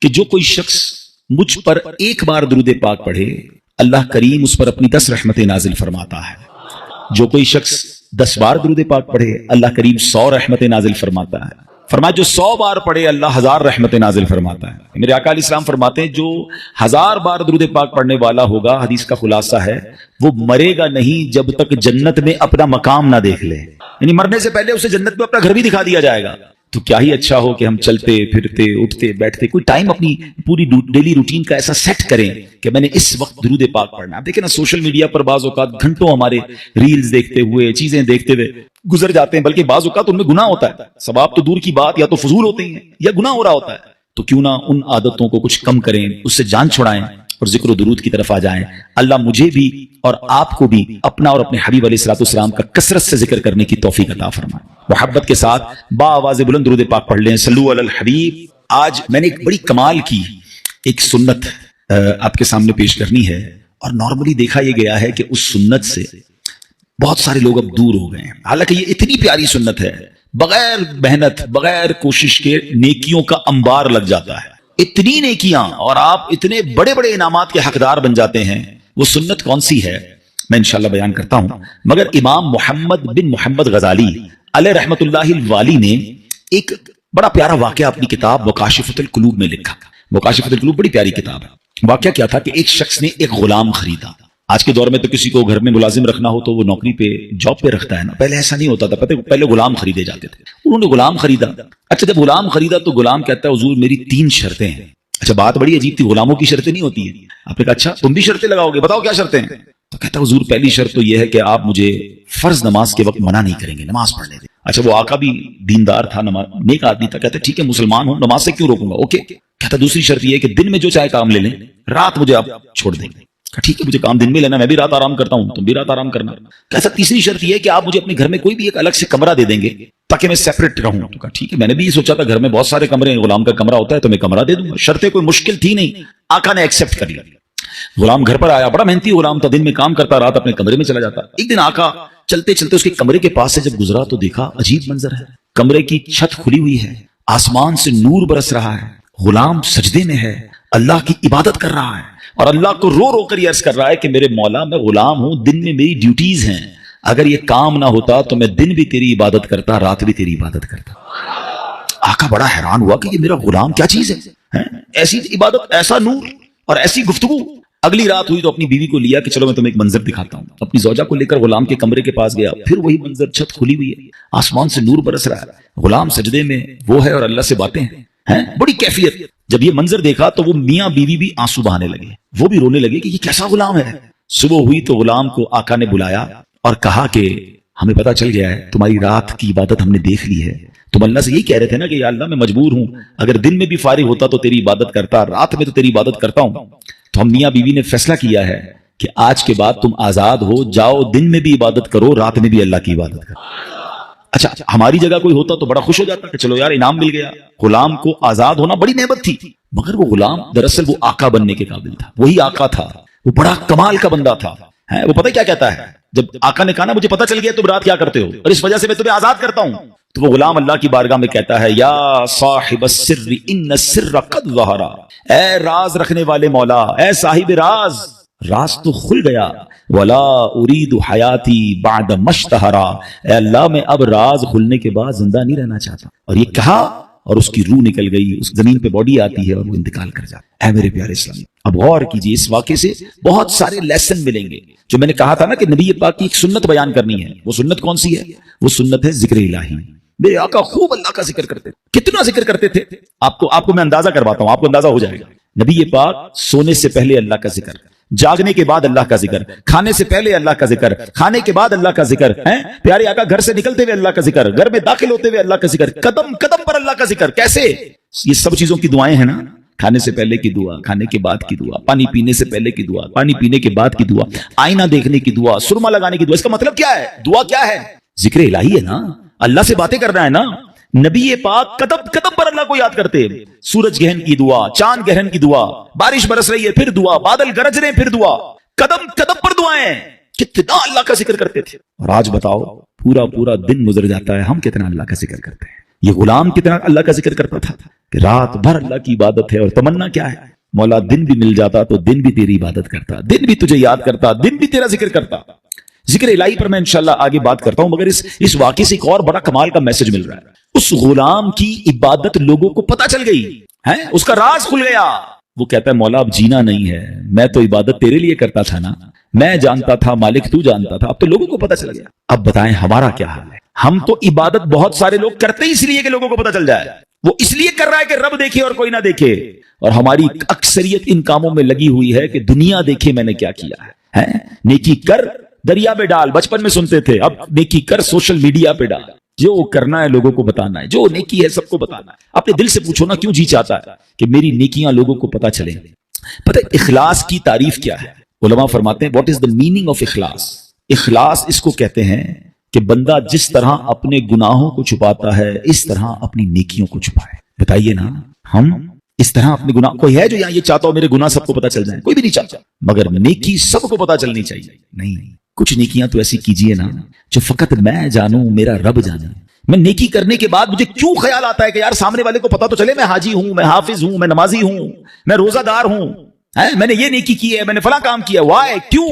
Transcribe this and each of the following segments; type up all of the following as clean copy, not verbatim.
کہ جو کوئی شخص مجھ پر ایک بار درود پاک پڑھے اللہ کریم اس پر اپنی 10 رحمتیں نازل فرماتا ہے. جو کوئی شخص 10 بار درود پاک پڑھے اللہ کریم 100 رحمتیں نازل فرماتا ہے. فرمایا جو 100 بار پڑھے اللہ 1000 رحمتیں نازل فرماتا ہے. میرے آقا علیہ السلام فرماتے ہیں جو 1000 بار درود پاک پڑھنے والا ہوگا، حدیث کا خلاصہ ہے، وہ مرے گا نہیں جب تک جنت میں اپنا مقام نہ دیکھ لے. یعنی مرنے سے پہلے اسے جنت میں اپنا گھر بھی دکھا دیا جائے گا. تو کیا ہی اچھا ہو کہ ہم چلتے پھرتے اٹھتے بیٹھتے کوئی ٹائم اپنی پوری ڈیلی روٹین کا ایسا سیٹ کریں کہ میں نے اس وقت درود پاک پڑھنا. آپ دیکھیں نا سوشل میڈیا پر بعض اوقات گھنٹوں ہمارے ریلز دیکھتے ہوئے چیزیں دیکھتے ہوئے گزر جاتے ہیں، بلکہ بعض اوقات ان میں گناہ ہوتا ہے. ثواب تو دور کی بات، یا تو فضول ہوتے ہیں یا گناہ ہو رہا ہوتا ہے. تو کیوں نہ ان عادتوں کو کچھ کم کریں، اس سے جان چھڑائیں اور ذکر و درود کی طرف آ جائیں. اللہ مجھے بھی اور آپ کو بھی اپنا اور اپنے حبیب علیہ الصلوۃ والسلام کا کثرت سے ذکر کرنے کی توفیق عطا فرمائے. محبت کے ساتھ با آواز بلند درود پاک پڑھ لیں. صلو علی الحبیب. آج میں نے ایک بڑی کمال کی ایک سنت آپ کے سامنے پیش کرنی ہے، اور نارملی دیکھا یہ گیا ہے کہ اس سنت سے بہت سارے لوگ اب دور ہو گئے ہیں. حالانکہ یہ اتنی پیاری سنت ہے، بغیر محنت بغیر کوشش کے نیکیوں کا انبار لگ جاتا ہے. اتنی نیکیاں اور آپ اتنے بڑے بڑے انعامات کے حقدار بن جاتے ہیں. وہ سنت کون سی ہے میں انشاءاللہ بیان کرتا ہوں، مگر امام محمد بن محمد غزالی علیہ رحمت اللہ الوالی نے ایک بڑا پیارا واقعہ اپنی کتاب مکاشفۃ القلوب میں لکھا. مکاشفۃ القلوب بڑی پیاری کتاب ہے. واقعہ کیا تھا کہ ایک شخص نے ایک غلام خریدا. آج کے دور میں تو کسی کو گھر میں ملازم رکھنا ہو تو وہ نوکری پہ جاب پہ رکھتا ہے نا، پہلے ایسا نہیں ہوتا تھا. پہلے غلام خریدے جاتے تھے. انہوں نے غلام خریدا. اچھا جب غلام خریدا تو غلام کہتا ہے حضور میری 3 شرطیں ہیں. اچھا بات بڑی عجیب تھی، غلاموں کی شرطیں نہیں ہوتی ہیں. آپ نے کہا اچھا تم بھی شرطیں لگاؤ گے، بتاؤ کیا شرطیں ہیں. تو کہتا ہے حضور پہلی شرط تو یہ ہے کہ آپ مجھے فرض نماز کے وقت منع نہیں کریں گے، نماز پڑھنے دیں. اچھا وہ آقا بھی دیندار تھا، نیک آدمی تھا. کہتا ہے ٹھیک ہے مسلمان ہوں، نماز سے کیوں روکوں گا، اوکے. کہتا دوسری شرط یہ ہے کہ دن میں جو چاہے کام لے لیں، رات مجھے آپ چھوڑ دیں گے. ٹھیک ہے مجھے کام دن میں لینا، میں بھی رات آرام کرتا ہوں، تم بھی رات آرام کرنا. کہتا تیسری شرط یہ ہے کہ آپ مجھے اپنے گھر میں کوئی بھی ایک الگ سے کمرہ دے دیں گے تاکہ میں سیپریٹ رہوں. تو کہا ٹھیک ہے، میں نے بھی یہ سوچا تھا گھر میں بہت سارے کمرے ہیں، غلام کا کمرہ ہوتا ہے تو میں کمرہ دے دوں گا. شرطیں کوئی مشکل تھی نہیں، آقا نے ایکسپٹ کر لیا. غلام گھر پر آیا، بڑا محنتی غلام تھا، دن میں کام کرتا، رات اپنے کمرے میں چلا جاتا. ایک دن آقا چلتے چلتے اس کے کمرے کے پاس سے جب گزرا تو دیکھا عجیب منظر ہے. کمرے کی چھت کھلی ہوئی ہے، آسمان سے نور برس رہا ہے، غلام سجدے میں ہے، اللہ کی عبادت کر رہا ہے اور اللہ کو رو رو کر یہ عرض کر رہا ہے کہ میرے مولا میں غلام ہوں، دن میں میری ڈیوٹیز ہیں، اگر یہ کام نہ ہوتا تو میں دن بھی تیری عبادت کرتا، رات بھی تیری عبادت کرتا. آقا بڑا حیران ہوا کہ یہ میرا غلام کیا چیز ہے، ایسی عبادت، ایسا نور اور ایسی گفتگو. اگلی رات ہوئی تو اپنی بیوی کو لیا کہ چلو میں تمہیں ایک منظر دکھاتا ہوں. اپنی زوجہ کو لے کر غلام کے کمرے کے پاس گیا، پھر وہی منظر، چھت کھلی ہوئی ہے، آسمان سے نور برس رہا ہے، غلام سجدے میں وہ ہے اور اللہ سے باتیں ہیں، بڑی کیفیت. جب یہ منظر دیکھا تو وہ میاں بیوی بھی آنسو بہانے لگے، وہ بھی رونے لگے کہ یہ کیسا غلام ہے. صبح ہوئی تو غلام کو آقا نے بلایا اور کہا کہ ہمیں پتا چل گیا ہے تمہاری رات کی عبادت ہم نے دیکھ لی ہے. تم اللہ سے یہی کہہ رہے تھے نا کہ یا اللہ میں مجبور ہوں، اگر دن میں بھی فارغ ہوتا تو تیری عبادت کرتا، رات میں تو تیری عبادت کرتا ہوں. تو ہم میاں بیوی نے فیصلہ کیا ہے کہ آج کے بعد تم آزاد ہو، جاؤ دن میں بھی عبادت کرو، رات میں بھی اللہ کی عبادت کرو. اچھا ہماری جگہ کوئی ہوتا تو بڑا خوش ہو جاتا کہ چلو یار انعام مل گیا. غلام کو آزاد ہونا بڑی نعمت تھی، مگر وہ غلام دراصل وہ آقا بننے کے قابل تھا. وہی آقا تھا، وہ بڑا کمال کا بندہ تھا. وہ پتہ کیا کہتا ہے، جب آقا نے کہا نا مجھے پتہ چل گیا تم رات کیا کرتے ہو اور اس وجہ سے میں تمہیں آزاد کرتا ہوں، تو وہ غلام اللہ کی بارگاہ میں کہتا ہے یا صاحب السر ان السر قد ظہر، اے راز رکھنے والے مولا، اے صاحب راز، راز تو کھل گیا. ولا اريد حیاتی بعد مشتہرا، اے اللہ میں اب راز کھلنے کے بعد زندہ نہیں رہنا چاہتا. اور یہ کہا اور اس کی روح نکل گئی، اس زمین پہ باڈی آتی ہے اور وہ انتقال کر جاتا. اے میرے پیارے اسلامی، اب غور کیجیے، اس واقعے سے بہت سارے لیسن ملیں گے. جو میں نے کہا تھا نا کہ نبی پاک کی ایک سنت بیان کرنی ہے، وہ سنت کون سی ہے؟ وہ سنت ہے ذکر الہی. میرے آقا خوب اللہ کا ذکر کرتے تھے. کتنا ذکر کرتے تھے آپ کو میں اندازہ کرواتا ہوں، آپ کو اندازہ ہو جائے گا. نبی پاک سونے سے پہلے اللہ کا ذکر، جاگنے کے بعد اللہ کا ذکر، کھانے سے پہلے اللہ کا ذکر، کھانے کے بعد اللہ کا ذکر. پیارے آقا گھر سے نکلتے ہوئے اللہ کا ذکر، گھر میں داخل ہوتے ہوئے اللہ کا ذکر، قدم قدم پر اللہ کا ذکر. کیسے؟ یہ سب چیزوں کی دعائیں ہیں نا، کھانے سے پہلے کی دعا، کھانے کے بعد کی دعا، پانی پینے سے پہلے کی دعا، پانی پینے کے بعد کی دعا، آئینہ دیکھنے کی دعا، سرما لگانے کی دعا. اس کا مطلب کیا ہے؟ دعا کیا ہے؟ ذکر الہی ہے نا، اللہ سے باتیں کرنا ہے نا. نبی پاک قدم قدم پر اللہ کو یاد کرتے. سورج گہن کی دعا، چاند گہن کی دعا، بارش برس رہی ہے پھر دعا، بادل گرج رہے پھر دعا، قدم قدم پر دعائیں. کتنا اللہ کا ذکر کرتے تھے. اور آج بتاؤ پورا دن گزر جاتا ہے، ہم کتنا اللہ کا ذکر کرتے ہیں. یہ غلام کتنا اللہ کا ذکر کرتا تھا کہ رات بھر اللہ کی عبادت ہے، اور تمنا کیا ہے؟ مولا دن بھی مل جاتا تو دن بھی تیری عبادت کرتا، دن بھی تجھے یاد کرتا، دن بھی تیرا ذکر کرتا۔ ذکر الہی پر میں انشاءاللہ آگے بات کرتا ہوں، مگر اس واقعے سے ایک اور بڑا کمال کا میسج مل رہا ہے۔ اس غلام کی عبادت لوگوں کو پتا چل گئی ہے، اس کا راز کھل گیا۔ وہ کہتا ہے مولا اب جینا نہیں ہے، میں تو عبادت تیرے لیے کرتا تھا نا، میں جانتا تھا مالک تو جانتا تھا، اب تو لوگوں کو پتا چل گیا۔ اب بتائیں ہمارا کیا حال ہے؟ ہم تو عبادت بہت سارے لوگ کرتے ہی اس لیے کہ لوگوں کو پتا چل جائے، وہ اس لیے کر رہا ہے کہ رب دیکھے اور کوئی نہ دیکھے، اور ہماری اکثریت ان کاموں میں لگی ہوئی ہے کہ دنیا دیکھے میں نے کیا کیا ہے۔ نیکی کر دریا میں ڈال، بچپن میں سنتے تھے، اب نیکی کر سوشل میڈیا پہ ڈال، جو کرنا ہے لوگوں کو بتانا ہے، جو نیکی ہے سب کو بتانا ہے۔ اپنے دل سے پوچھو نا، کیوں جی چاہتا ہے کہ میری نیکیاں لوگوں کو پتا چلیں؟ پتہ ہے اخلاص کی تعریف کیا ہے؟ علماء فرماتے ہیں what is the meaning of اخلاص؟ اخلاص اس کو کہتے ہیں کہ بندہ جس طرح اپنے گناہوں کو چھپاتا ہے اس طرح اپنی نیکیوں کو چھپائے۔ بتائیے نا، ہم اس طرح اپنے گناہ، کوئی ہے جو یہاں یہ چاہتا ہو میرے گناہ سب کو پتا چل جائیں؟ کوئی بھی نہیں چاہتا، مگر نیکی سب کو پتا چلنی چاہیے۔ نہیں، کچھ نیکیاں تو ایسی کیجئے نا جو فقط میں جانوں، میرا رب جانے۔ میں نیکی کرنے کے بعد مجھے کیوں خیال آتا ہے کہ یار سامنے والے کو پتا تو چلے میں حاجی ہوں، میں حافظ ہوں، میں نمازی ہوں، میں روزہ دار ہوں، میں نے یہ نیکی کی ہے، میں نے فلاں کام کیا، وائے کیوں؟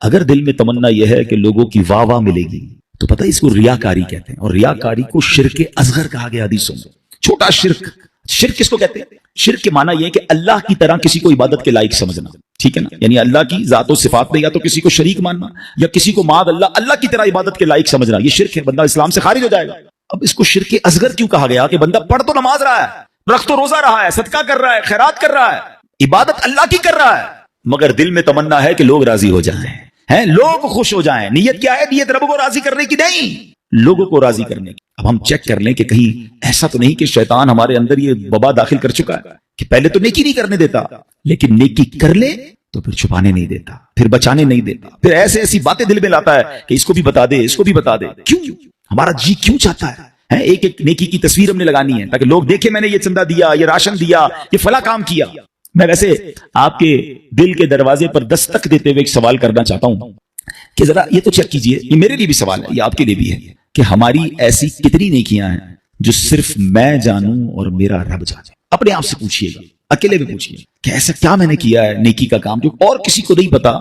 اگر دل میں تمنا یہ ہے کہ لوگوں کی واہ واہ ملے گی تو پتہ اس کو ریاکاری کہتے ہیں، اور ریاکاری کو شرک اصغر کہا گیا حدیثوں میں۔ چھوٹا شرک، شرک کس کو کہتے ہیں؟ شرک کے معنی یہ ہے کہ اللہ کی طرح کسی کو عبادت کے لائق سمجھنا، ٹھیک ہے نا، یعنی اللہ کی ذات و صفات میں یا تو کسی کو شریک ماننا یا کسی کو معاذ اللہ کی طرح عبادت کے لائق سمجھنا، یہ شرک ہے، بندہ اسلام سے خارج ہو جائے گا۔ اب اس کو شرک اصغر کیوں کہا گیا؟ کہ بندہ پڑھ تو نماز رہا ہے، رکھ تو روزہ رہا ہے، صدقہ کر رہا ہے، خیرات کر رہا ہے، عبادت اللہ کی کر رہا ہے، مگر دل میں تمنا ہے کہ لوگ راضی ہو جائیں، لوگ خوش ہو جائیں۔ نیت کیا ہے؟ نیت رب کو راضی کرنے کی نہیں، لوگوں کو راضی کرنے کی۔ اب ہم چیک کر لیں کہ کہیں ایسا تو نہیں کہ شیطان ہمارے اندر یہ وبا داخل کر چکا ہے کہ پہلے تو نیکی نہیں کرنے دیتا، لیکن نیکی کر لے تو پھر چھپانے نہیں دیتا، پھر بچانے نہیں دیتا، پھر ایسی باتیں دل میں لاتا ہے کہ اس کو بھی بتا دے، اس کو بھی بتا دے۔ کیوں؟ ہمارا جی کیوں چاہتا ہے ایک ایک نیکی کی تصویر ہم نے لگانی ہے تاکہ لوگ دیکھیں میں نے یہ چندہ دیا، یہ راشن دیا، یہ فلاں کام کیا۔ میں ویسے آپ کے دل کے دروازے پر دستک دیتے ہوئے ایک سوال کرنا چاہتا ہوں کہ ذرا یہ تو چیک کیجئے، یہ میرے لیے بھی سوال ہے، یہ آپ کے لیے بھی ہے، کہ ہماری ایسی کتنی نیکیاں ہیں جو صرف میں جانوں اور میرا رب جانے؟ اپنے آپ سے پوچھئے گا، اکیلے میں پوچھئے کہ ایسا کیا میں نے کیا ہے نیکی کا کام جو اور کسی کو نہیں پتا،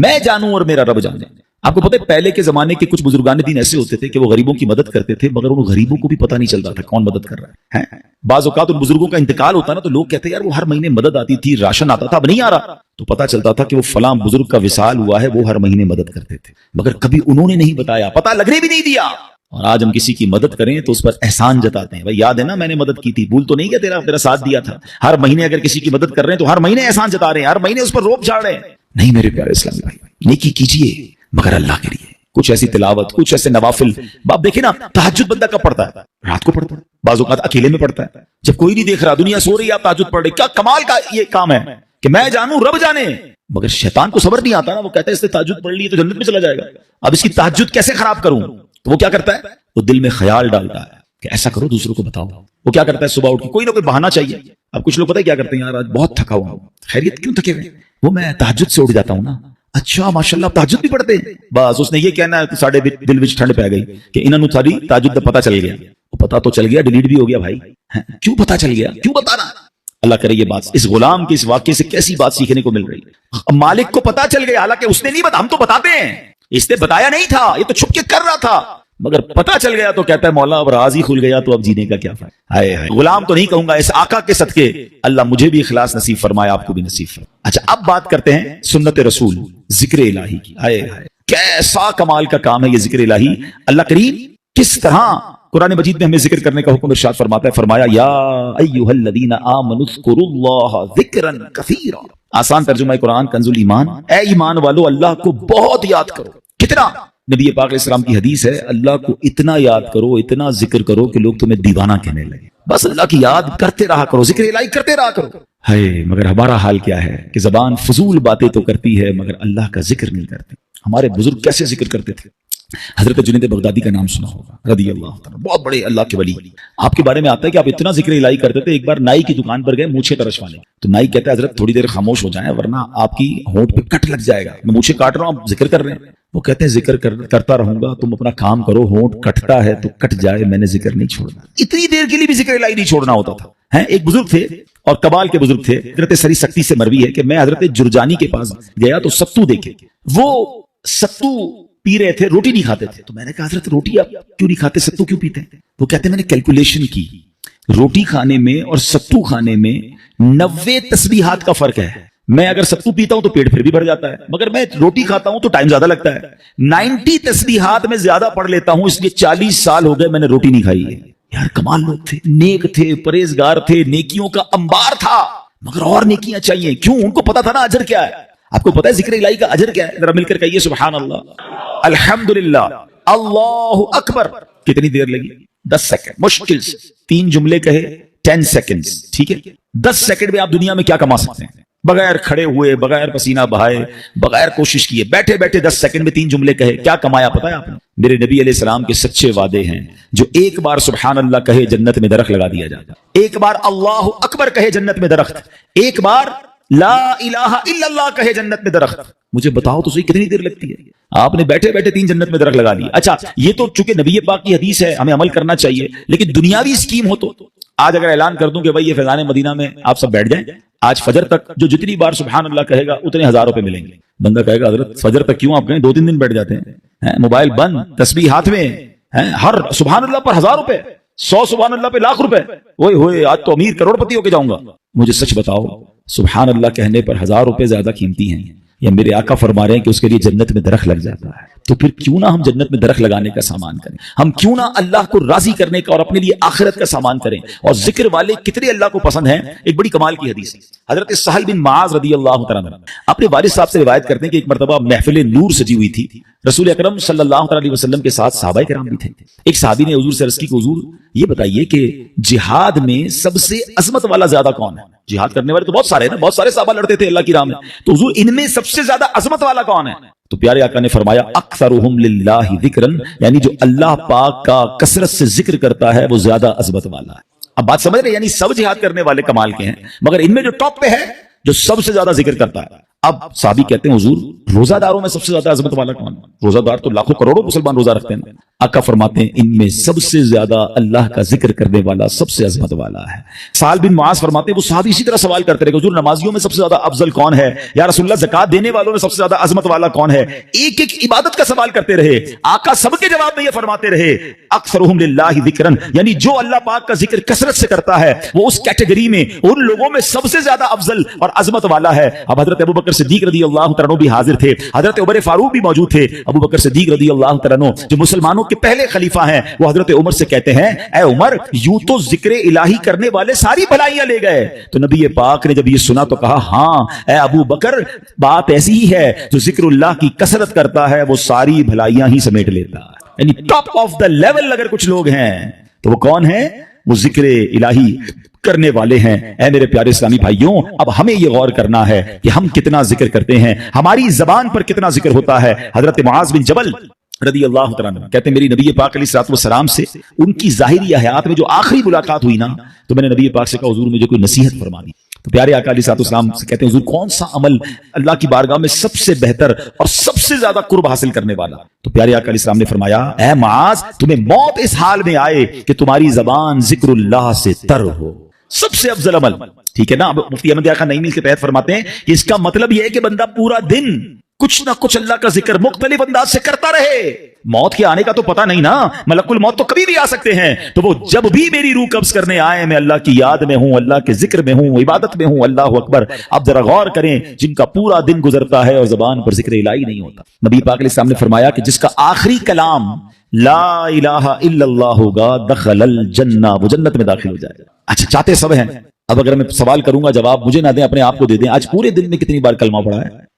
میں جانوں اور میرا رب جانے۔ آپ کو پتہ ہے پہلے کے زمانے کے کچھ بزرگان دین ایسے ہوتے تھے کہ وہ غریبوں کی مدد کرتے تھے، مگر ان غریبوں کو بھی پتہ نہیں چلتا تھا کون مدد کر رہا ہے۔ بعض اوقات ان بزرگوں کا انتقال ہوتا نا تو لوگ کہتے ہیں یار وہ ہر مہینے مدد آتی تھی، راشن آتا تھا، اب نہیں آ رہا، تو پتہ چلتا تھا کہ وہ فلاں بزرگ کا وصال ہوا ہے، وہ ہر مہینے مدد کرتے تھے، مگر کبھی انہوں نے نہیں بتایا، پتہ لگنے بھی نہیں دیا۔ اور آج ہم کسی کی مدد کریں تو اس پر احسان جتاتے ہیں، بھائی یاد ہے نا میں نے مدد کی تھی، بھول تو نہیں کیا تیرا ساتھ دیا تھا۔ ہر مہینے اگر کسی کی مدد کر رہے ہیں تو ہر مہینے احسان جتا رہے ہیں، ہر مہینے اس پر روپ جھاڑ رہے ہیں۔ نہیں میرے پیارے اسلامی بھائی، نیکی کیجئے مگر اللہ کے لیے، کچھ ایسی تلاوت، کچھ ایسے نوافل۔ آپ دیکھیں نا تہجد بندہ کب پڑھتا ہے؟ رات کو پڑھتا ہے، بعض اوقات اکیلے میں پڑھتا ہے، جب کوئی نہیں دیکھ رہا، دنیا سو رہی ہے، آپ تہجد پڑھ رہے۔ کیا کمال کا یہ کام ہے کہ میں جانوں رب جانے، مگر شیطان کو صبر نہیں آتا نا، وہ کہتا ہے اس نے تہجد پڑھ لی تو جنت میں چلا جائے گا، اب اس کی تہجد کیسے خراب کروں؟ تو وہ کیا کرتا ہے؟ وہ دل میں خیال ڈالتا ہے کہ ایسا کرو دوسروں کو بتاؤ۔ وہ کیا کرتا ہے؟ صبح اٹھ کے کوئی نہ کوئی بہانہ چاہیے۔ اب کچھ لوگ پتہ ہے کیا کرتے ہیں؟ یار آج بہت تھکا ہوا ہوں۔ خیریت کیوں تھکے ہوئے؟ وہ میں تہجد سے اٹھ جاتا ہوں نا۔ اچھا ماشاءاللہ آپ تہجد بھی پڑھتے ہیں؟ بس اس نے یہ کہنا ہے کہ ساڑھے دل وچ ٹھنڈ پہ گئی کہ انہوں نے ساری تہجد کا پتہ چل گیا۔ وہ پتہ تو چل گیا، ڈیلیٹ بھی ہو گیا بھائی۔ کیوں پتہ چل گیا؟ کیوں بتانا؟ اللہ کرے یہ بات اس غلام کی اس واقعے سے کیسی بات سیکھنے کو مل رہی ہے۔ مالک کو پتہ چل گیا، حالانکہ اس نے نہیں بتا، ہم تو بتاتے ہیں، اس نے بتایا نہیں تھا، یہ تو چھپ کے کر رہا تھا، مگر پتہ چل گیا تو کہتا ہے مولا اب راز ہی کھل گیا تو اب جینے کا کیا فائدہ؟ ہائے ہائے، غلام تو نہیں کہوں گا، اس آقا کے صدقے اللہ مجھے بھی اخلاص نصیب فرمائے، آپ کو بھی نصیب فرمائے۔ اچھا اب بات کرتے ہیں سنت رسول، ذکر الہی کی۔ ہائے ہائے کیسا کمال کا کام ہے یہ ذکر الہی۔ اللہ کریم کس طرح قرآن مجید میں ہمیں ذکر کرنے کا حکم ارشاد فرماتا ہے، فرمایا یا ایھا الذین آمنوا اذکروا اللہ ذکرا کثیرا۔ آسان ترجمہ قرآن کنز الایمان، اے ایمان والو اللہ کو بہت یاد کرو۔ کتنا؟ نبی پاک علیہ السلام کی حدیث ہے اللہ کو اتنا یاد کرو، اتنا ذکر کرو کہ لوگ تمہیں دیوانہ کہنے لگے۔ بس اللہ کی یاد کرتے رہا کرو، ذکر الہی کرتے رہا کرو۔ ہے مگر ہمارا حال کیا ہے کہ زبان فضول باتیں تو کرتی ہے مگر اللہ کا ذکر نہیں کرتی۔ ہمارے بزرگ کیسے ذکر کرتے تھے؟ حضرت جنید بغدادی کا نام سنا ہوگا رضی اللہ عنہ، بہت بڑے اللہ کے ولی۔ آپ کے بارے میں آتا ہے کہ آپ اتنا ذکر الہی کرتے تھے، ایک بار نائی کی دکان پر گئے مونچھیں ترشوانے، تو نائی کہتا ہے حضرت تھوڑی دیر خاموش ہو جائیں ورنہ آپ کی ہونٹ پہ کٹ لگ جائے گا، میں مونچھیں کاٹ رہا ہوں آپ ذکر کر رہے ہیں۔ وہ کہتے ہیں ذکر کرتا رہوں گا، تم اپنا کام کرو، ہونٹ کٹتا ہے تو کٹ جائے، میں نے ذکر نہیں چھوڑنا۔ اتنی دیر کے لیے بھی ذکر الہی نہیں چھوڑنا ہوتا تھا۔ ایک بزرگ تھے اور کبال کے بزرگ تھے، حضرت سری سکتی سے مروی ہے کہ میں حضرت جرجانی کے پاس گیا تو ستو دیکھے، وہ ستو پی رہے تھے، روٹی نہیں کھاتے تھے۔ تو میں نے کہا حضرت روٹی آپ کیوں نہیں کھاتے، ستو کیوں پیتے ہیں؟ وہ کہتے ہیں میں نے کیلکولیشن کی، روٹی کھانے میں اور ستو کھانے میں 90 تسبیحات کا فرق ہے۔ میں اگر ستو پیتا ہوں تو پیٹ پھر بھی بھر جاتا ہے، مگر میں روٹی کھاتا ہوں تو ٹائم زیادہ لگتا ہے۔ 90 تسبیحات میں زیادہ پڑھ لیتا ہوں، اس لیے 40 سال ہو گئے میں نے روٹی نہیں کھائی ہے۔ یار کمال لوگ تھے، نیک تھے، پرہیزگار تھے، نیکیوں کا انبار تھا، مگر اور نیکیاں چاہیے۔ کیوں؟ ان کو پتا تھا نا اجر کیا ہے۔ آپ کو پتا ہے ذکر الہی کا اجر کیا ہے؟ ذرا مل کر کہیے سبحان اللہ، الحمدللہ، اللہ اکبر۔ کتنی دیر لگی؟ 10 سیکنڈ، مشکل سے 3 جملے کہے 10 سیکنڈ، ٹھیک ہے؟ 10 سیکنڈ میں آپ دنیا میں کیا کما سکتے ہیں؟ بغیر کھڑے ہوئے، بغیر پسینہ بہائے، بغیر کوشش کیے، بیٹھے بیٹھے 10 سیکنڈ میں 3 جملے کہے، کیا کمایا پتا ہے آپ نے؟ میرے نبی علیہ السلام کے سچے وعدے ہیں، جو ایک بار سبحان اللہ کہے جنت میں درخت لگا دیا جائے گا، ایک بار اللہ اکبر کہے جنت میں درخت، ایک بار لا الہ الا اللہ کہے جنت میں درخت۔ مجھے بتاؤ تو صحیح کتنی دیر لگتی ہے؟ آپ نے بیٹھے بیٹھے 3 جنت میں درخت لگا لی۔ اچھا یہ تو چونکہ نبی پاک کی حدیث ہے، ہمیں عمل کرنا چاہیے، لیکن دنیاوی اسکیم ہو تو آج اگر اعلان کر دوں کہ بھائی یہ فیضان مدینہ میں آپ سب بیٹھ جائیں، آج فجر تک جو جتنی بار سبحان اللہ کہے گا اتنے 1000 روپے ملیں گے۔ بندہ کہے گا حضرت فجر تک کیوں آپ کہیں، 2-3 دن بیٹھ جاتے ہیں، موبائل بند، تسبیح ہاتھ میں، ہر سبحان اللہ پر 1000 روپے، 100 سبحان اللہ پہ لاکھ روپے، اوئے ہوئے آج تو امیر کروڑ پتی ہو کے جاؤں گا۔ مجھے سچ بتاؤ، سبحان اللہ کہنے پر 1000 روپے زیادہ قیمتی ہیں، یا میرے آقا فرما رہے ہیں کہ اس کے لیے جنت میں درخت لگ جاتا ہے؟ تو پھر کیوں نہ ہم جنت میں درخت لگانے کا سامان کریں، ہم کیوں نہ اللہ کو راضی کرنے کا اور اپنے لیے آخرت کا سامان کریں۔ اور ذکر والے کتنے اللہ کو پسند ہیں۔ ایک بڑی کمال کی حدیث ہے، حضرت سہل بن معاذ رضی اللہ تعالیٰ عنہ اپنے والد صاحب سے روایت کرتے ہیں کہ ایک مرتبہ محفل نور سجی ہوئی تھی، رسول اکرم صلی اللہ علیہ وسلم کے ساتھ صحابہ کرام بھی تھے۔ ایک صحابی نے حضور سے عرض کی کہ حضور یہ بتائیے کہ جہاد میں سب سے عظمت والا زیادہ کون ہے؟ جہاد کرنے والے تو بہت سارے ہیں نا، بہت سارے صحابہ لڑتے تھے اللہ کی راہ میں، تو حضور ان میں سب سے زیادہ عظمت والا کون ہے؟ تو پیارے آقا نے فرمایا اکثرہم للہ ذکرن، یعنی جو اللہ پاک کا کثرت سے ذکر کرتا ہے وہ زیادہ عظمت والا ہے۔ اب بات سمجھ رہے ہیں؟ یعنی سب جہاد کرنے والے کمال کے ہیں، مگر ان میں جو ٹاپ پہ ہے، جو سب سے زیادہ ذکر کرتا ہے۔ اب صحابی کہتے ہیں حضور روزہ داروں میں سب سے زیادہ عظمت والا کون ہے؟ روزہ دار تو لاکھوں کروڑوں مسلمان روزہ رکھتے ہیں۔ آقا فرماتے ہیں ان میں سب سے زیادہ اللہ کا ذکر کرنے والا سب سے عظمت والا ہے۔ سہل بن معاذ فرماتے ہیں وہ صحابی اسی طرح سوال کرتے رہے کہ حضور نمازیوں میں سب سے زیادہ افضل کون ہے؟ یا رسول اللہ زکات دینے والوں میں سب سے زیادہ عظمت والا کون ہے؟ ایک ایک عبادت کا سوال کرتے رہے، آقا سب کے جواب میں یہ فرماتے رہے اکثرہم للہ ذکرن، یعنی جو اللہ پاک کا ذکر کثرت سے کرتا ہے وہ اس کیٹیگری میں ان لوگوں میں سب سے زیادہ افضل اور عظمت والا ہے۔ اب حضرت ابوبکر صدیق رضی اللہ تعالیٰ بھی حاضر تھے، حضرت عمر فاروق بھی موجود تھے۔ ابوبکر صدیق رضی اللہ تعالیٰ جو مسلمانوں کے پہلے خلیفہ ہیں، وہ حضرت عمر سے کہتے ہیں اے عمر یوں تو ذکر الہی کرنے والے ساری بھلائیاں لے گئے۔ تو نبی پاک نے جب یہ سنا تو کہا ہاں اے ابو بکر بات ایسی ہی ہے، جو ذکر اللہ کی کثرت کرتا ہے وہ ساری بھلائیاں ہی سمیٹ لیتا ہے۔ یعنی ٹاپ آف دا لیول اگر کچھ لوگ ہیں تو وہ کون ہیں؟ وہ ذکر الہی کرنے والے ہیں۔ اے میرے پیارے اسلامی بھائیوں، اب ہمیں یہ غور کرنا ہے کہ ہم کتنا ذکر کرتے ہیں، ہماری زبان پر کتنا ذکر ہوتا ہے۔ حضرت معاذ بن جبل رضی اللہ تعالیٰ عنہ کہتے ہیں میری نبی پاک علیہ الصلوۃ والسلام سے ان کی ظاہری حیات میں جو آخری ملاقات ہوئی نا، تو میں نے نبی پاک سے کہا حضور مجھے کوئی نصیحت فرما دی۔ تو پیارے آقا علیہ الصلوۃ والسلام سے کہتے ہیں حضور کون سا عمل اللہ کی بارگاہ میں سب سے بہتر اور سب سے زیادہ قرب حاصل کرنے والا؟ تو پیارے آقا علیہ السلام نے فرمایا اے معاذ تمہیں موت اس حال میں آئے کہ تمہاری زبان ذکر اللہ سے تر ہو، سب سے افضل عمل۔ ٹھیک ہے نا؟ اب مفتی احمد خان نعیمی کے تحت فرماتے ہیں کہ اس کا مطلب یہ ہے کہ بندہ پورا دن کچھ نہ کچھ اللہ کا ذکر مختلف انداز سے کرتا رہے۔ موت کے آنے کا تو پتہ نہیں نا، ملک الموت تو کبھی بھی آ سکتے ہیں، تو وہ جب بھی میری روح قبض کرنے آئے میں اللہ کی یاد میں ہوں، اللہ کے ذکر میں ہوں، عبادت میں ہوں۔ اللہ اکبر۔ اب ذرا غور کریں جن کا پورا دن گزرتا ہے اور زبان پر ذکر الہی نہیں ہوتا۔ نبی پاک علیہ السلام نے فرمایا کہ جس کا آخری کلام لا الہ الا اللہ ہوگا دخل الجنہ، وہ جنت میں داخل ہو جائے گا۔ اچھا چاہتے سب ہیں، اب اگر میں سوال کروں گا جواب مجھے نہ دیں، اپنے آپ کو دے دیں۔ آج پورے دن میں کتنی بار کلمہ پڑھا ہے؟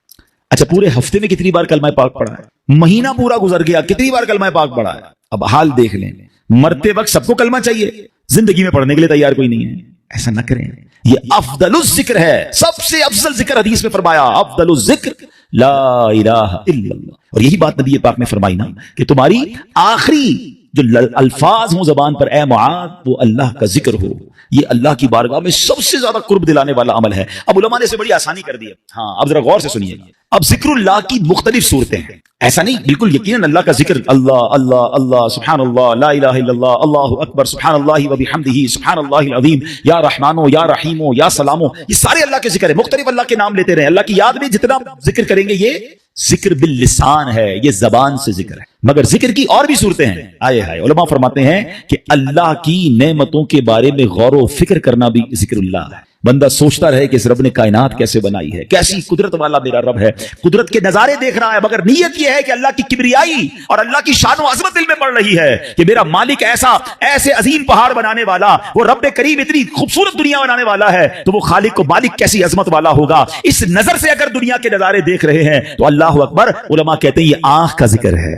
اچھا پورے ہفتے میں کتنی بار کلمہ پاک پڑھا ہے؟ مہینہ پورا گزر گیا کتنی بار کلمہ پاک پڑھا ہے؟ اب حال دیکھ لیں، مرتے وقت سب کو کلمہ چاہیے، زندگی میں پڑھنے کے لیے تیار کوئی نہیں ہے۔ ایسا نہ کریں، یہ افضل الذکر ہے، سب سے افضل ذکر حدیث میں فرمایا افضل الذکر لا الہ الا اللہ۔ اور یہی بات نبی پاک نے فرمائی نا کہ تمہاری آخری جو الفاظ ہوں زبان پر اے معاذ وہ اللہ کا ذکر ہو، یہ اللہ کی بارگاہ میں سب سے زیادہ قرب دلانے والا عمل ہے۔ اب علماء نے اسے بڑی آسانی کر دی ہے۔ ہاں اب ذرا غور سے سنیے، اب ذکر اللہ کی مختلف صورتیں ہیں، ایسا نہیں بالکل یقیناً اللہ کا ذکر اللہ اللہ اللہ سبحان اللہ لا الہ الا اللہ اللہ اکبر سبحان اللہ و بحمدہ سبحان اللہ العظیم یا رحمانو یا رحیمو یا سلامو، یہ سارے اللہ کے ذکر ہے، مختلف اللہ کے نام لیتے رہیں، اللہ کی یاد میں جتنا ذکر کریں گے یہ ذکر باللسان ہے، یہ زبان سے ذکر ہے۔ مگر ذکر کی اور بھی صورتیں ہیں، آئے ہائے علماء فرماتے ہیں کہ اللہ کی نعمتوں کے بارے میں غور و فکر کرنا بھی ذکر اللہ ہے۔ بندہ سوچتا رہے کہ اس رب نے کائنات کیسے بنائی ہے، کیسی قدرت والا میرا رب ہے، قدرت کے نظارے دیکھ رہا ہے، مگر نیت یہ ہے کہ اللہ کی کبریائی اور اللہ کی شان و عظمت دل میں پڑ رہی ہے کہ میرا مالک ایسے عظیم پہاڑ بنانے والا، وہ رب کریم اتنی خوبصورت دنیا بنانے والا ہے، تو وہ خالق کو مالک کیسی عظمت والا ہوگا۔ اس نظر سے اگر دنیا کے نظارے دیکھ رہے ہیں تو اللہ اکبر، علماء کہتے ہیں یہ آنکھ کا ذکر ہے۔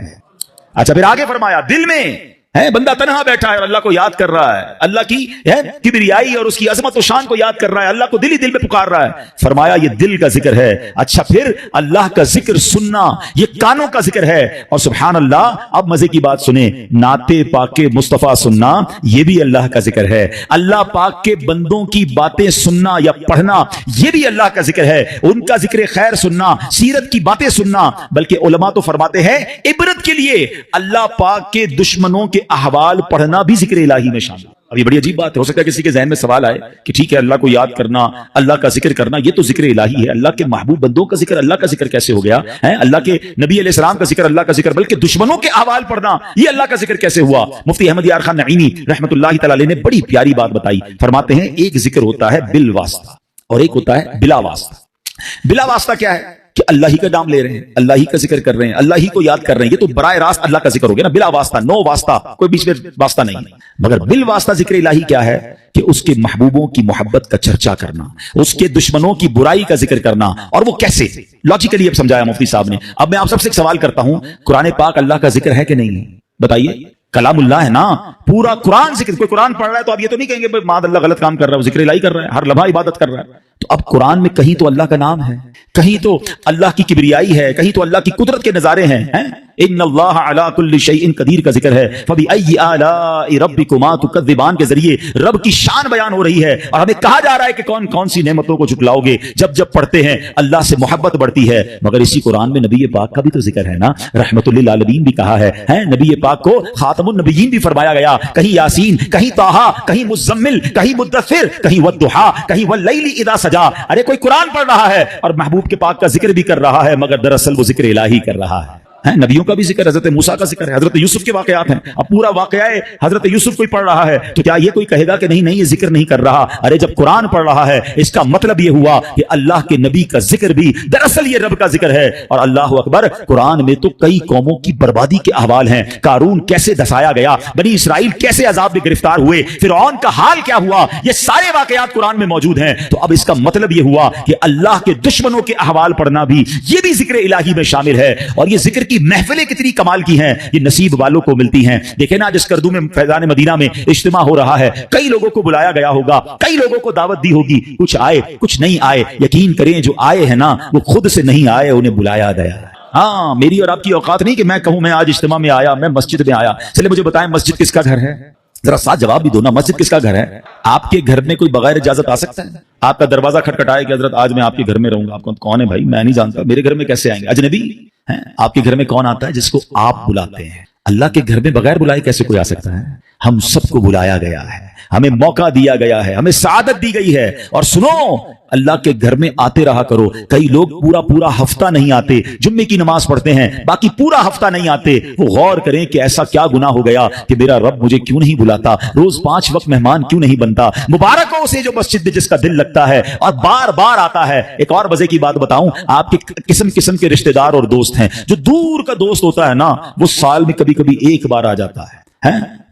اچھا پھر آگے فرمایا دل میں ہے، بندہ تنہا بیٹھا ہے اور اللہ کو یاد کر رہا ہے، اللہ کی کبریائی اور اس کی عظمت و شان کو یاد کر رہا ہے، اللہ کو دل ہی دل میں پکار رہا ہے، فرمایا یہ دل کا ذکر ہے۔ اچھا پھر اللہ کا ذکر سننا، یہ کانوں کا ذکر ہے۔ اور سبحان اللہ، اب مزے کی بات سنیں، نعت پاک مصطفیٰ سننا یہ بھی اللہ کا ذکر ہے، اللہ پاک کے بندوں کی باتیں سننا یا پڑھنا یہ بھی اللہ کا ذکر ہے، ان کا ذکر خیر سننا، سیرت کی باتیں سننا، بلکہ علماء تو فرماتے ہیں عبرت کے لیے اللہ پاک کے دشمنوں کے احوال پڑھنا بھی ذکر الہی میں شامل۔ اب یہ بڑی عجیب بات ہے، ہو سکتا ہے کسی کے ذہن میں سوال آئے کہ ٹھیک ہے اللہ کو یاد کرنا، اللہ کا ذکر کرنا یہ تو ذکر الہی ہے، اللہ کے محبوب بندوں کا ذکر اللہ کا ذکر کیسے ہو گیا ہے؟ اللہ کے نبی علیہ السلام کا ذکر اللہ کا ذکر، بلکہ دشمنوں کے احوال پڑھنا یہ اللہ کا ذکر کیسے ہوا؟ مفتی احمد یار خان نعیمی رحمۃ اللہ تعالی نے بڑی پیاری بات بتائی، فرماتے ہیں ایک ذکر ہوتا ہے بالواسطہ اور ایک ہوتا ہے بلا واسطہ۔ بلا واسطہ کیا ہے کہ اللہ ہی کا نام لے رہے ہیں، اللہ ہی کا ذکر کر رہے ہیں، اللہ ہی کو یاد کر رہے ہیں، یہ تو براہ راست اللہ کا ذکر ہو گیا نا، بلا واسطہ، نو واسطہ، کوئی بیچ میں واسطہ نہیں۔ مگر بال واسطہ ذکر الہی کیا ہے کہ اس کے محبوبوں کی محبت کا چرچا کرنا، اس کے دشمنوں کی برائی کا ذکر کرنا، اور وہ کیسے لاجیکلی اب سمجھایا مفتی صاحب نے۔ اب میں آپ سب سے ایک سوال کرتا ہوں، قرآن پاک اللہ کا ذکر ہے کہ نہیں ہے؟ بتائیے، کلام اللہ ہے نا، پورا قرآن ذکر۔ کوئی قرآن پڑھ رہا ہے تو آپ یہ تو نہیں کہیں گے ماد اللہ غلط کام کر رہا ہے، وہ ذکر الہی کر رہا ہے، ہر لمحہ عبادت کر رہا ہے۔ تو اب قرآن میں کہیں تو اللہ کا نام ہے، کہیں تو اللہ کی کبریائی ہے، کہیں تو اللہ کی قدرت کے نظارے ہیں۔ ان اللہ علی کل شیء قدیر کا ذکر ہے، فبأی آلاء ربکما تکذبان کے ذریعے رب کی شان بیان ہو رہی ہے، اور ہمیں کہا جا رہا ہے کہ کون کون سی نعمتوں کو جھٹلاؤ گے، جب جب پڑھتے ہیں اللہ سے محبت بڑھتی ہے۔ مگر اسی قرآن میں نبی پاک کا بھی تو ذکر ہے نا، رحمت للعالمین بھی کہا ہے، نبی پاک کو خاتم النبیین بھی فرمایا گیا، کہیں یاسین، کہیں طٰہٰ، کہیں مزمل، کہیں مدثر، کہیں والضحیٰ، کہیں واللیل اذا سجا۔ ارے کوئی قرآن پڑھ رہا ہے اور محبوب کے پاک کا ذکر بھی کر رہا ہے، مگر دراصل وہ ذکر الہی کر رہا ہے۔ نبیوں کا بھی ذکر، حضرت موسیٰ کا ذکر ہے، حضرت یوسف کے واقعات ہیں، اب پورا واقعہ حضرت یوسف کوئی پڑھ رہا ہے تو کیا یہ کوئی کہے گا کہ نہیں نہیں یہ ذکر نہیں کر رہا؟ ارے جب قرآن پڑھ رہا ہے اس کا مطلب یہ ہوا کہ اللہ کے نبی کا ذکر بھی دراصل یہ رب کا ذکر ہے۔ اور اللہ اکبر، قرآن میں تو کئی قوموں کی بربادی کے احوال ہیں، قارون کیسے دھسایا گیا، بنی اسرائیل کیسے عذاب میں گرفتار ہوئے، فرعون کا حال کیا ہوا، یہ سارے واقعات قرآن میں موجود ہیں۔ تو اب اس کا مطلب یہ ہوا کہ اللہ کے دشمنوں کے احوال پڑھنا بھی یہ بھی ذکر الہی میں شامل ہے۔ اور یہ ذکر کی محفلیں کتنی کمال کی ہیں، یہ نصیب والوں کو ملتی ہیں۔ دیکھیں نا، جس کردو میں فیضان مدینہ میں اجتماع ہو رہا ہے، کئی لوگوں کو بلایا گیا ہوگا، کئی لوگوں کو دعوت دی ہوگی، کچھ آئے کچھ نہیں آئے۔ یقین کریں جو آئے ہیں نا وہ خود سے نہیں آئے، انہیں بلایا گیا۔ ہاں، میری اور آپ کی اوقات نہیں کہ میں کہوں میں آج اجتماع میں آیا، میں مسجد میں آیا۔ چلے مجھے بتائیں مسجد کس کا گھر ہے؟ ذرا ساتھ جواب بھی دو نا، مسجد کس کا گھر ہے؟ آپ کے گھر میں کوئی بغیر اجازت آ سکتا ہے؟ آپ کا دروازہ کھٹکھٹائے کہ حضرت آج میں آپ کے گھر میں رہوں گا، آپ کون ہے بھائی؟ میں نہیں جانتا، میرے گھر میں کیسے آئیں گے؟ اجنبی ہیں؟ آپ کے گھر میں کون آتا ہے؟ جس کو آپ بلاتے ہیں۔ اللہ کے گھر میں بغیر بلائے کیسے کوئی آ سکتا ہے؟ ہم سب کو بلایا گیا ہے، ہمیں موقع دیا گیا ہے، ہمیں سعادت دی گئی ہے۔ اور سنو، اللہ کے گھر میں آتے رہا کرو۔ کئی لوگ پورا ہفتہ نہیں آتے، جمعے کی نماز پڑھتے ہیں، باقی پورا ہفتہ نہیں آتے۔ وہ غور کریں کہ ایسا کیا گناہ ہو گیا کہ میرا رب مجھے کیوں نہیں بلاتا، روز 5 وقت مہمان کیوں نہیں بنتا۔ مبارک ہو اسے جو مسجد میں جس کا دل لگتا ہے اور بار بار آتا ہے۔ ایک اور مزے کی بات بتاؤں، آپ کے قسم قسم کے رشتہ دار اور دوست ہیں۔ جو دور کا دوست ہوتا ہے نا، وہ سال میں کبھی کبھی ایک بار آ جاتا ہے۔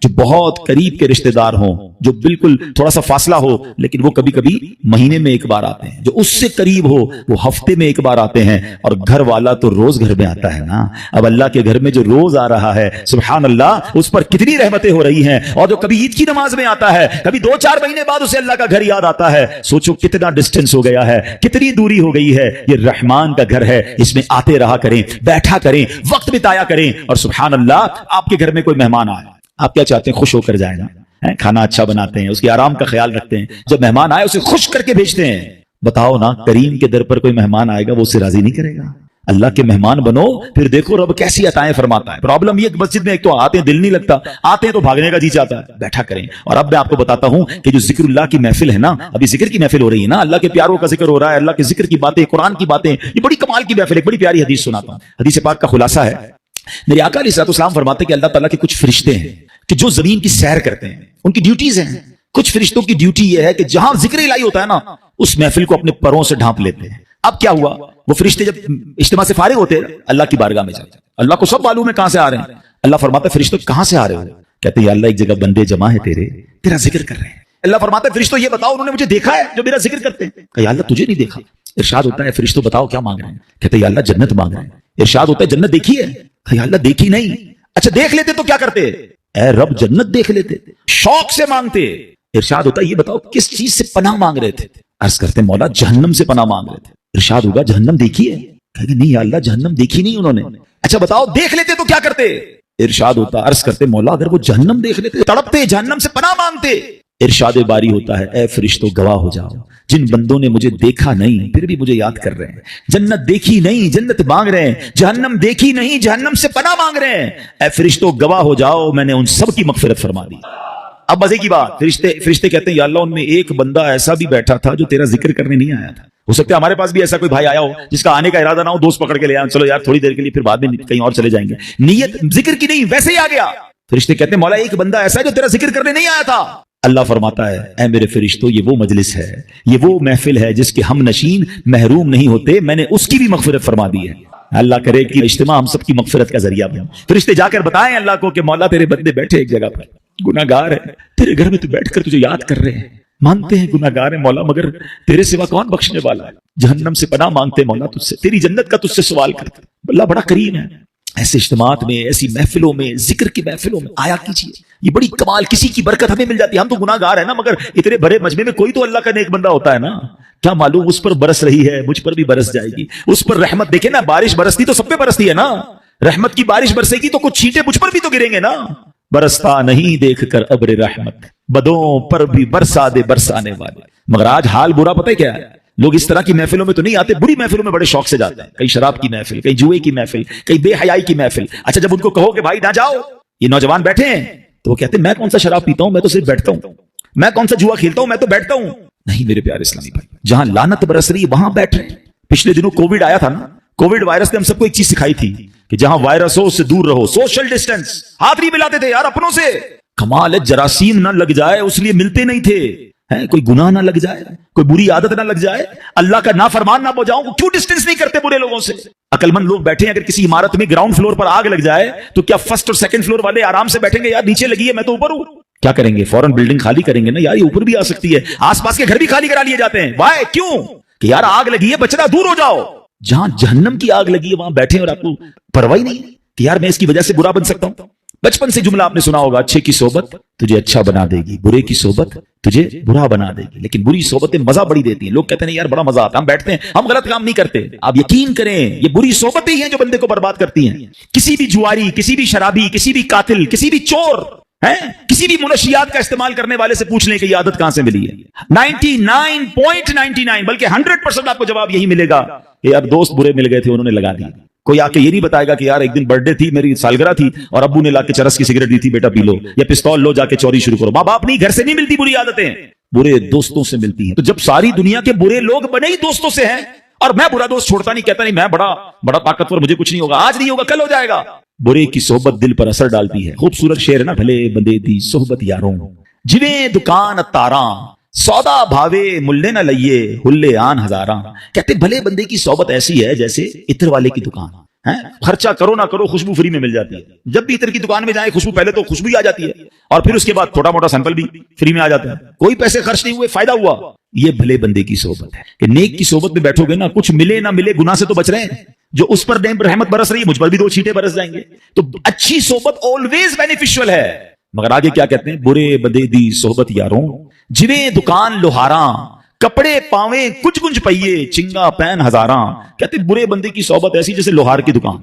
جو بہت قریب کے رشتہ دار ہوں، جو بالکل تھوڑا سا فاصلہ ہو، لیکن وہ کبھی کبھی مہینے میں ایک بار آتے ہیں۔ جو اس سے قریب ہو وہ ہفتے میں ایک بار آتے ہیں، اور گھر والا تو روز گھر میں آتا ہے نا۔ اب اللہ کے گھر میں جو روز آ رہا ہے، سبحان اللہ، اس پر کتنی رحمتیں ہو رہی ہیں۔ اور جو کبھی عید کی نماز میں آتا ہے، کبھی 2-4 مہینے بعد اسے اللہ کا گھر یاد آتا ہے۔ سوچو کتنا ڈسٹینس ہو گیا ہے، کتنی دوری ہو گئی ہے۔ یہ رحمان کا گھر ہے، اس میں آتے رہا کریں، بیٹھا کریں، وقت بتایا کریں۔ اور سبحان اللہ، آپ کے گھر میں کوئی مہمان آئے، آپ کیا چاہتے ہیں؟ خوش ہو کر جائے نا، کھانا اچھا بناتے ہیں، اس کے آرام کا خیال رکھتے ہیں، جب مہمان آئے اسے خوش کر کے بھیجتے ہیں۔ بتاؤ نا، کریم کے در پر کوئی مہمان آئے گا وہ اسے راضی نہیں کرے گا؟ اللہ کے مہمان بنو، پھر دیکھو رب کیسی عطائیں فرماتا ہے۔ پرابلم یہ کہ مسجد میں ایک تو آتے ہیں دل نہیں لگتا، آتے ہیں تو بھاگنے کا جی چاہتا ہے۔ بیٹھا کریں۔ اور اب میں آپ کو بتاتا ہوں کہ جو ذکر اللہ کی محفل ہے نا، ابھی ذکر کی محفل ہو رہی ہے نا، اللہ کے پیاروں کا ذکر ہو رہا ہے، اللہ کے ذکر کی باتیں، قرآن کی باتیں، یہ بڑی کمال کی محفل ہے۔ ایک بڑی پیاری حدیث سناتا ہوں، حدیث پاک کا خلاصہ ہے۔ میرے آقا علیہ الصلوۃ والسلام فرماتے ہیں کہ اللہ تعالیٰ کے کچھ فرشتے ہیں کہ جو زمین کی سیر کرتے ہیں، ان کی ڈیوٹیز ہیں۔ کچھ فرشتوں کی ڈیوٹی یہ ہے کہ جہاں ذکر الہی ہوتا ہے نا، اس محفل کو اپنے پروں سے ڈھانپ لیتے ہیں۔ اب کیا ہوا، وہ فرشتے جب اجتماع سے فارغ ہوتے ہیں اللہ کی بارگاہ میں جاتے ہیں، اللہ کو سب معلوم ہے کہاں سے آ رہے ہیں۔ اللہ فرماتا ہے فرشتوں کہاں سے آ رہے ہو؟ کہتے ہیں یا اللہ ایک جگہ بندے جمع ہے تیرا ذکر کر رہے ہیں۔ اللہ فرماتا ہے فرشتوں یہ بتاؤ انہوں نے مجھے دیکھا ہے جو میرا ذکر کرتے ہیں؟ کہ یا اللہ تجھے نہیں دیکھا۔ ارشاد ہوتا ہے فرشتوں بتاؤ کیا مانگ رہے ہیں؟ کہتے ہیں یا اللہ جنت مانگ رہے ہیں۔ ارشاد ہوتا ہے جنت دیکھی ہے؟ کہ یا اللہ دیکھی نہیں۔ اچھا دیکھ لیتے تو کیا کرتے؟ اے رب جنت دیکھ لیتے، شوق سے مانگتے۔ ارشاد ہوتا ہے یہ بتاؤ کس چیز سے پناہ مانگ رہے تھے؟ عرض کرتے مولا جہنم سے پناہ مانگ رہے تھے۔ ارشاد ہوگا جہنم دیکھی ہے؟ کہیں گے نہیں یا اللہ جہنم دیکھی نہیں انہوں نے۔ اچھا بتاؤ دیکھ لیتے تو کیا کرتے؟ ارشاد ہوتا عرض کرتے مولا اگر وہ جہنم دیکھ لیتے تڑپتے جہنم سے پناہ مانگتے۔ ارشاد باری ہوتا ہے اے فرشتوں گواہ ہو جاؤ، جن بندوں نے مجھے دیکھا نہیں پھر بھی مجھے یاد کر رہے ہیں، جنت دیکھی نہیں جنت مانگ رہے ہیں، جہنم دیکھی نہیں جہنم سے پناہ مانگ رہے ہیں، اے فرشتوں گواہ ہو جاؤ میں نے ان سب کی مغفرت فرما دی۔ اب مزے کی بات، فرشتے کہتے ہیں یا اللہ ان میں ایک بندہ ایسا بھی بیٹھا تھا جو تیرا ذکر کرنے نہیں آیا تھا۔ ہو سکتا ہے ہمارے پاس بھی ایسا کوئی بھائی آیا ہو جس کا آنے کا ارادہ نہ ہو، دوست پکڑ کے لے آئے، چلو یار تھوڑی دیر کے لیے پھر بعد میں کہیں اور چلے جائیں گے، نیت ذکر کی نہیں ویسے ہی آ گیا۔ فرشتے کہتے ہیں مولا ایک بندہ ایسا ہے جو تیرا ذکر کرنے نہیں آیا تھا۔ اللہ فرماتا ہے اے میرے فرشتوں یہ وہ مجلس ہے، یہ وہ محفل ہے جس کے ہم نشین محروم نہیں ہوتے، میں نے اس کی بھی مغفرت فرما دی ہے۔ اللہ کرے کہ اجتماع ہم سب کی مغفرت کا ذریعہ بنے۔ فرشتے جا کر بتائیں اللہ کو کہ مولا تیرے بندے بیٹھے ایک جگہ پر گناہ گار ہے، تیرے گھر میں تو بیٹھ کر تجھے یاد کر رہے ہیں، مانتے ہیں گناہ گار ہے مولا مگر تیرے سوا کون بخشنے والا ہے، جہنم سے پناہ مانگتے مولا تجھ سے، تیری جنت کا تجھ سے سوال کرتے۔ اللہ بڑا کریم ہے۔ ایسے اجتماعات میں، ایسی محفلوں میں، ذکر کی محفلوں میں آیا کیجیے، یہ بڑی کمال، کسی کی برکت ہمیں مل جاتی ہے۔ ہم تو گناہ گار ہیں نا، مگر اتنے بڑے مجمع میں کوئی تو اللہ کا نیک بندہ ہوتا ہے نا، کیا معلوم اس پر برس رہی ہے، مجھ پر بھی برس جائے گی، اس پر رحمت۔ دیکھیں نا بارش برستی تو سب پہ برستی ہے نا، رحمت کی بارش برسے گی تو کچھ چھینٹے مجھ پر بھی تو گریں گے نا۔ برستا نہیں دیکھ کر ابر رحمت، بدوں پر بھی برسا دے برسانے والے۔ مگر آج حال برا پتہ ہے کیا ہے، لوگ اس طرح کی محفلوں میں تو نہیں آتے، بری محفلوں میں بڑے شوق سے جاتے ہیں، کہیں شراب کی محفل، کہیں جوئے کی محفل، کہیں بے حیائی کی محفل۔ اچھا جب ان کو کہو کہ بھائی نہ جاؤ، یہ نوجوان بیٹھے ہیں، تو وہ کہتے ہیں میں کون سا شراب پیتا ہوں، میں تو صرف بیٹھتا ہوں، میں کون سا جوا کھیلتا ہوں، میں تو بیٹھتا ہوں۔ نہیں میرے پیارے اسلامی بھائی، جہاں لعنت برس رہی ہے وہاں بیٹھ رہے۔ پچھلے دنوں کووڈ آیا تھا نا، کووڈ وائرس نے ہم سب کو ایک چیز سکھائی تھی کہ جہاں وائرس ہو اس سے دور رہو، سوشل ڈسٹینس، ہاتھ نہیں ملاتے تھے یار اپنوں سے۔ کمال ہے جراثیم نہ لگ جائے اس لیے ملتے نہیں تھے، کوئی گناہ نہ لگ جائے، کوئی بری عادت نہ لگ جائے، اللہ کا نافرمان نہ ہو جاؤں، کیوں ڈسٹینس نہیں کرتے برے لوگوں سے؟ عقل مند لوگ بیٹھے ہیں، اگر کسی عمارت میں گراؤنڈ فلور پر آگ لگ جائے تو کیا فرسٹ اور سیکنڈ فلور والے آرام سے بیٹھیں گے یار نیچے لگی ہے میں تو اوپر ہوں؟ کیا کریں گے؟ فوراً بلڈنگ خالی کریں گے نا یار، یہ اوپر بھی آ سکتی ہے، آس پاس کے گھر بھی خالی کرا لیے جاتے ہیں۔ وائے کیوں؟ کہ یار آگ لگی ہے بچنا دور ہو جاؤ۔ جہاں جہنم کی آگ لگی ہے وہاں بیٹھے اور آپ کو پرواہ نہیں کہ یار میں اس کی وجہ سے برا بن سکتا ہوں۔ بچپن سے جملہ آپ نے سنا ہوگا، اچھے کی صحبت تجھے اچھا بنا دے گی، برے کی صحبت تجھے برا بنا دے گی، لیکن بری صحبتیں مزہ بڑی دیتی ہیں۔ لوگ کہتے ہیں یار بڑا مزہ آتا ہے، ہم بیٹھتے ہیں، ہم غلط کام نہیں کرتے۔ آپ یقین کریں یہ بری صحبتیں ہی ہیں جو بندے کو برباد کرتی ہیں۔ کسی بھی جواری، کسی بھی شرابی، کسی بھی قاتل، کسی بھی چور، کسی بھی منشیات کا استعمال کرنے والے سے پوچھ لیں کہ یہ عادت کہاں سے ملی ہے، 99.99 بلکہ 100% آپ کو جواب یہی ملے گا کہ یار دوست برے مل گئے تھے انہوں نے لگا دی۔ کوئی آ کے یہ نہیں بتائے گا کہ یار ایک دن برتھ ڈے تھی میری، سالگرہ تھی اور ابو نے لا کے چرس کی سگریٹ دی تھی، بیٹا پی لو، یا پستول لو جا کے چوری شروع کرو۔ ماں باپ نہیں، گھر سے نہیں ملتی بری عادتیں، برے دوستوں سے ملتی ہیں۔ تو جب ساری دنیا کے برے لوگ بنے ہی دوستوں سے ہیں، اور میں برا دوست چھوڑتا نہیں، کہتا نہیں میں بڑا طاقتور، مجھے کچھ نہیں ہوگا، آج نہیں ہوگا کل ہو جائے گا۔ برے کی صحبت دل پر اثر ڈالتی ہے۔ خوبصورت شعر ہے نا، بھلے بندے دی صحبت یاروں، جویں دکان تاراں، سودا بھاوے ملے نہ لئیے، ہلے آن ہزاراں۔ کہتے بھلے بندے کی صحبت ایسی ہے جیسے عطر والے کی دکان، خرچہ کرو نہ کرو خوشبو فری میں مل جاتی ہے۔ جب بھی عطر کی دکان میں جائیں خوشبو پہلے تو خوشبو ہی آ جاتی ہے، اور پھر اس کے بعد چھوٹا موٹا سیمپل بھی فری میں آ جاتا ہے، کوئی پیسے خرچ نہیں ہوئے، فائدہ ہوا۔ یہ بھلے بندے کی صحبت ہے کہ نیک کی صحبت میں بیٹھو گے نا، کچھ ملے نہ ملے گناہ سے تو بچ رہے ہیں، جو اس پر رحمت برس رہی ہے مجھ پر بھی 2 چھینٹے برس جائیں گے۔ تو اچھی صحبت آلویز بینیفیشل ہے۔ مگر آگے کیا کہتے ہیں، برے بدے دی صحبت یاروں، جویں دکان لوہاراں، کپڑے پاویں کچھ گنج پئیے، چنگا پین ہزاراں۔ کہتے برے بندے کی صحبت ایسی جیسے لوہار کی دکان،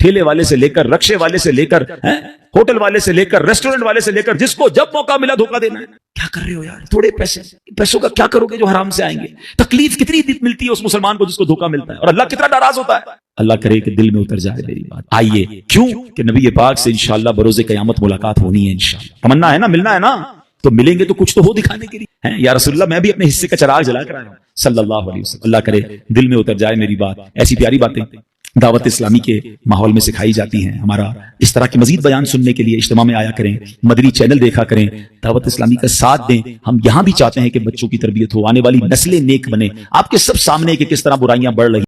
ٹھیلے والے سے لے کر، رکشے والے سے لے کر، ہوٹل والے سے لے کر، ریسٹورنٹ والے سے لے کر، جس کو جب موقع ملا دھوکہ دینا ہے. کیا کر رہے ہو یار؟ تھوڑے پیسوں کا کیا کرو گے جو حرام سے آئیں گے؟ تکلیف کتنی ملتی ہے اس مسلمان کو جس کو دھوکہ ملتا ہے، اور اللہ کتنا ناراض ہوتا ہے. اللہ کرے کہ دل میں اتر جائے میری بات. آئیے، کیوں کہ نبی پاک سے انشاءاللہ بروز قیامت ملاقات ہونی ہے انشاءاللہ. تمنا ہے نا، ملنا ہے نا، تو ملیں گے تو کچھ تو ہو دکھانے کے لیے. یا رسول اللہ میں بھی اپنے حصے کا چراغ جلا کر آیا ہوں صلی اللہ علیہ وسلم. اللہ کرے دل میں اتر جائے میری بات. ایسی پیاری باتیں دعوت اسلامی کے ماحول میں سکھائی جاتی ہیں. ہمارا اس طرح کے مزید بیان سننے کے لیے اجتماع میں آیا کریں، مدنی چینل دیکھا کریں، دعوت اسلامی کا ساتھ دیں. ہم یہاں بھی چاہتے ہیں کہ بچوں کی تربیت ہو، آنے والی نسلیں نیک بنے. آپ کے سب سامنے کہ کس طرح برائیاں بڑھ رہی